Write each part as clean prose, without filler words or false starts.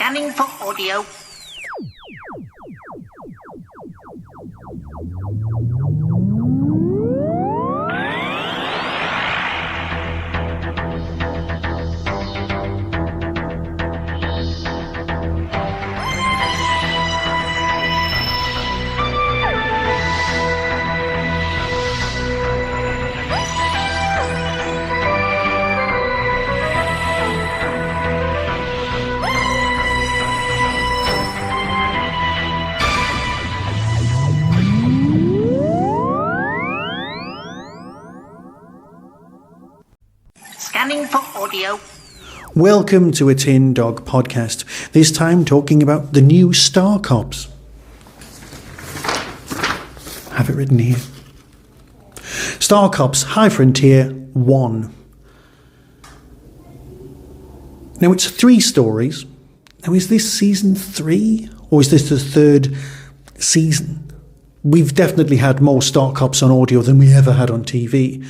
Scanning for audio. Scanning for audio. Welcome to a Tin Dog podcast, this time talking about the new Star Cops. I have it written here. Star Cops High Frontier 1. Now it's 3 stories. Now is this season 3 or is this the 3rd season? We've definitely had more Star Cops on audio than we ever had on TV.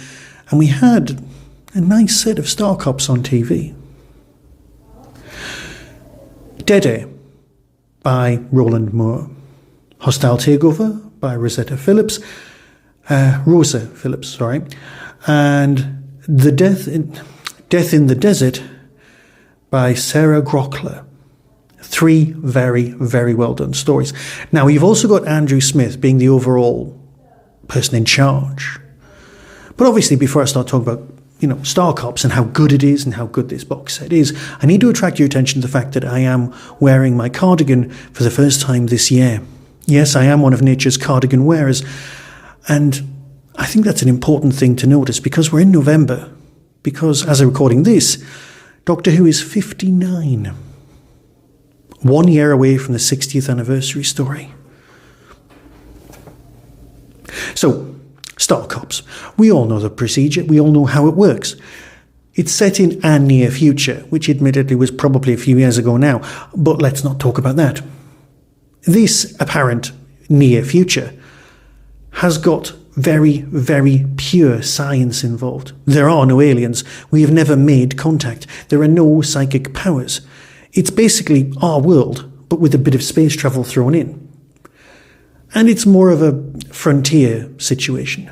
And we had a nice set of Star Cops on TV. Dead Air by Roland Moore. Hostile Takeover by Rossa McPhillips, and the Death in the Desert by Sarah Grockler. 3 very, very well done stories. Now you've also got Andrew Smith being the overall person in charge. But obviously before I start talking about Star Cops and how good it is and how good this box set is, I need to attract your attention to the fact that I am wearing my cardigan for the first time this year. Yes, I am one of nature's cardigan wearers, and I think that's an important thing to notice because we're in November, because as I'm recording this, Doctor Who is 59. 1 year away from the 60th anniversary story. So, Star Cops. We all know the procedure, we all know how it works. It's set in a near future, which admittedly was probably a few years ago now, but let's not talk about that. This apparent near future has got very, very pure science involved. There are no aliens. We have never made contact. There are no psychic powers. It's basically our world, but with a bit of space travel thrown in. And it's more of a frontier situation.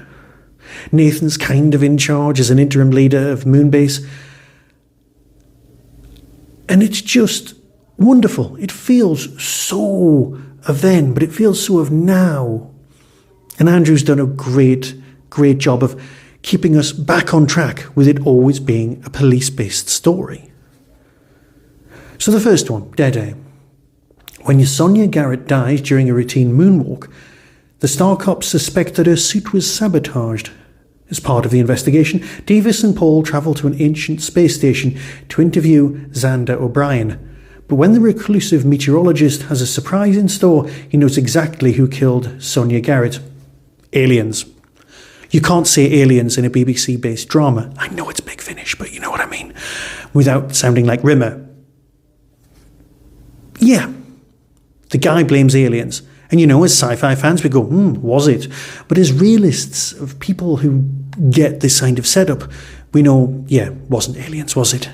Nathan's kind of in charge as an interim leader of Moonbase. And it's just wonderful. It feels so of then, but it feels so of now. And Andrew's done a great, great job of keeping us back on track with it always being a police-based story. So the first one, Dead Air. When Sonia Garrett dies during a routine moonwalk, the Star Cops suspect that her suit was sabotaged. As part of the investigation, Devis and Paul travel to an ancient space station to interview Xander O'Brien. But when the reclusive meteorologist has a surprise in store, he knows exactly who killed Sonia Garrett. Aliens. You can't say aliens in a BBC-based drama. I know it's Big Finish, but you know what I mean. Without sounding like Rimmer. Yeah. The guy blames aliens. And as sci-fi fans, we go, was it? But as realists of people who get this kind of setup, we know, wasn't aliens, was it?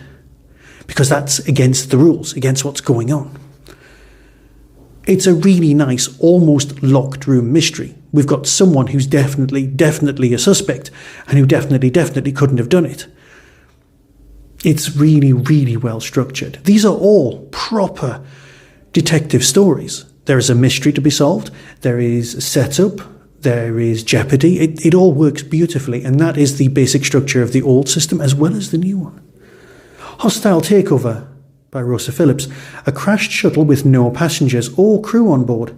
Because that's against the rules, against what's going on. It's a really nice, almost locked room mystery. We've got someone who's definitely a suspect, and who definitely couldn't have done it. It's really, really well structured. These are all proper detective stories. There is a mystery to be solved, there is setup, there is jeopardy. It all works beautifully, and that is the basic structure of the old system as well as the new one. Hostile Takeover by Rossa McPhillips, a crashed shuttle with no passengers or crew on board.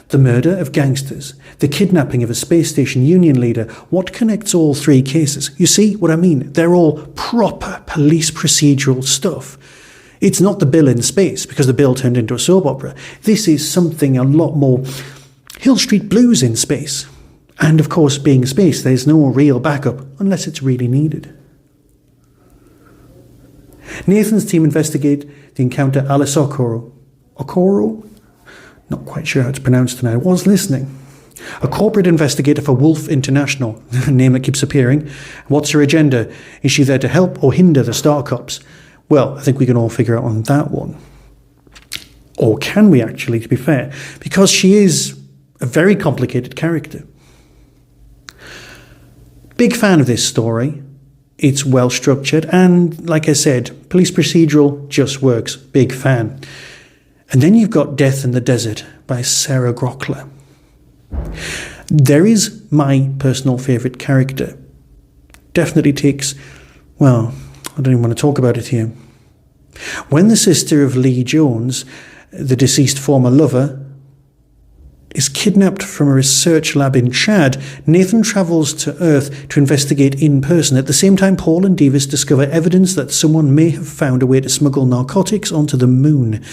The murder of gangsters, the kidnapping of a space station union leader. What connects all 3 cases? You see what I mean? They're all proper police procedural stuff. It's not the Bill in space, because the Bill turned into a soap opera. This is something a lot more Hill Street Blues in space. And of course, being space, there's no real backup, unless it's really needed. Nathan's team investigate the encounter Alice Okoro. Okoro? Not quite sure how it's pronounced, and I was listening. A corporate investigator for Wolfe International, a name that keeps appearing. What's her agenda? Is she there to help or hinder the Star Cops? Well, I think we can all figure out on that one. Or can we actually, to be fair? Because she is a very complicated character. Big fan of this story. It's well structured and, like I said, police procedural just works. Big fan. And then you've got Death in the Desert by Sarah Grockler. There is my personal favourite character. Definitely takes, well, I don't even want to talk about it here. When the sister of Lee Jones, the deceased former lover, is kidnapped from a research lab in Chad, Nathan travels to Earth to investigate in person. At the same time, Paul and Devis discover evidence that someone may have found a way to smuggle narcotics onto the moon,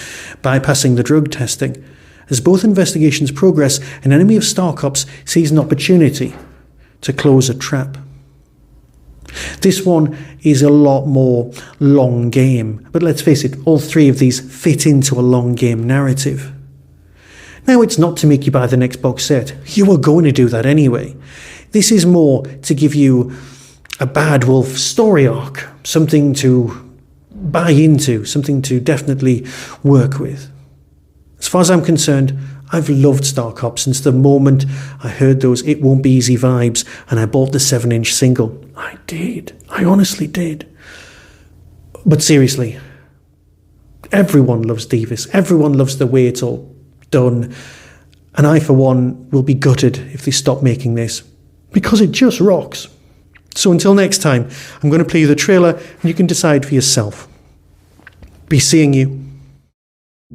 bypassing the drug testing. As both investigations progress, an enemy of Star Cops sees an opportunity to close a trap. This one is a lot more long game, but let's face it, all three of these fit into a long game narrative. Now, it's not to make you buy the next box set. You are going to do that anyway. This is more to give you a Bad Wolf story arc, something to buy into, something to definitely work with. As far as I'm concerned, I've loved Star Cop since the moment I heard those It Won't Be Easy vibes and I bought the 7-inch single. I did. I honestly did. But seriously, everyone loves Devis. Everyone loves the way it's all done. And I, for one, will be gutted if they stop making this, because it just rocks. So until next time, I'm going to play you the trailer and you can decide for yourself. Be seeing you.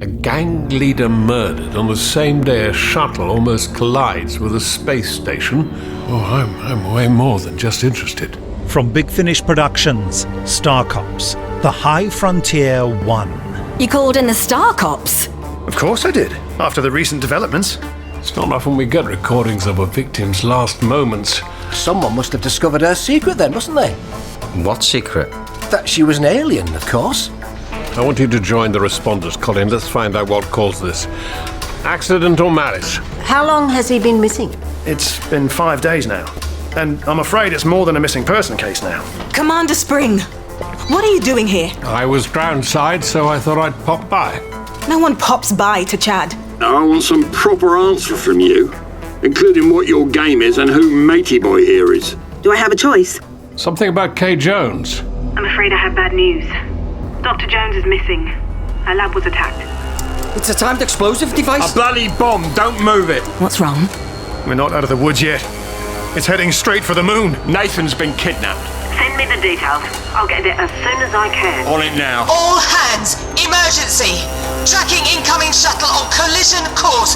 A gang leader murdered on the same day a shuttle almost collides with a space station. Oh, I'm way more than just interested. From Big Finish Productions, Star Cops, The High Frontier 1. You called in the Star Cops? Of course I did, after the recent developments. It's not often we get recordings of a victim's last moments. Someone must have discovered her secret then, mustn't they? What secret? That she was an alien, of course. I want you to join the responders, Colin. Let's find out what caused this. Accident or malice? How long has he been missing? It's been 5 days now. And I'm afraid it's more than a missing person case now. Commander Spring, what are you doing here? I was groundside, so I thought I'd pop by. No one pops by to Chad. I want some proper answer from you, including what your game is and who Matey Boy here is. Do I have a choice? Something about Kay Jones. I'm afraid I have bad news. Dr. Jones is missing. Her lab was attacked. It's a timed explosive device? A bloody bomb! Don't move it! What's wrong? We're not out of the woods yet. It's heading straight for the moon. Nathan's been kidnapped. Send me the details. I'll get it as soon as I can. On it now. All hands! Emergency! Tracking incoming shuttle on collision course!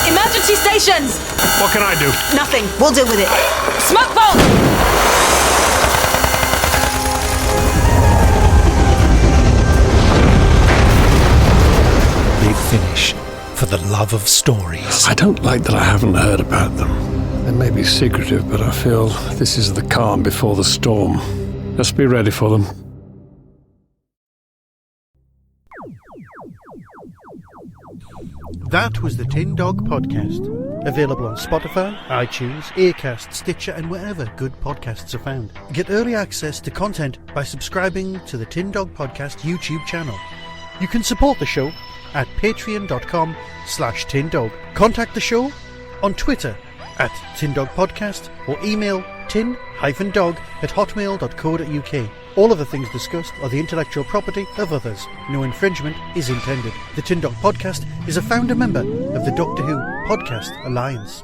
Emergency stations! What can I do? Nothing. We'll deal with it. Smoke bomb! Big Finish, for the love of stories. I don't like that I haven't heard about them. They may be secretive, but I feel this is the calm before the storm. Just be ready for them. That was the Tin Dog Podcast. Available on Spotify, iTunes, Acast, Stitcher, and wherever good podcasts are found. Get early access to content by subscribing to the Tin Dog Podcast YouTube channel. You can support the show at patreon.com/tindog. Contact the show on Twitter at tindogpodcast or email tin-dog@hotmail.co.uk. All of the things discussed are the intellectual property of others. No infringement is intended. The Tin Dog Podcast is a founder member of the Doctor Who Podcast Alliance.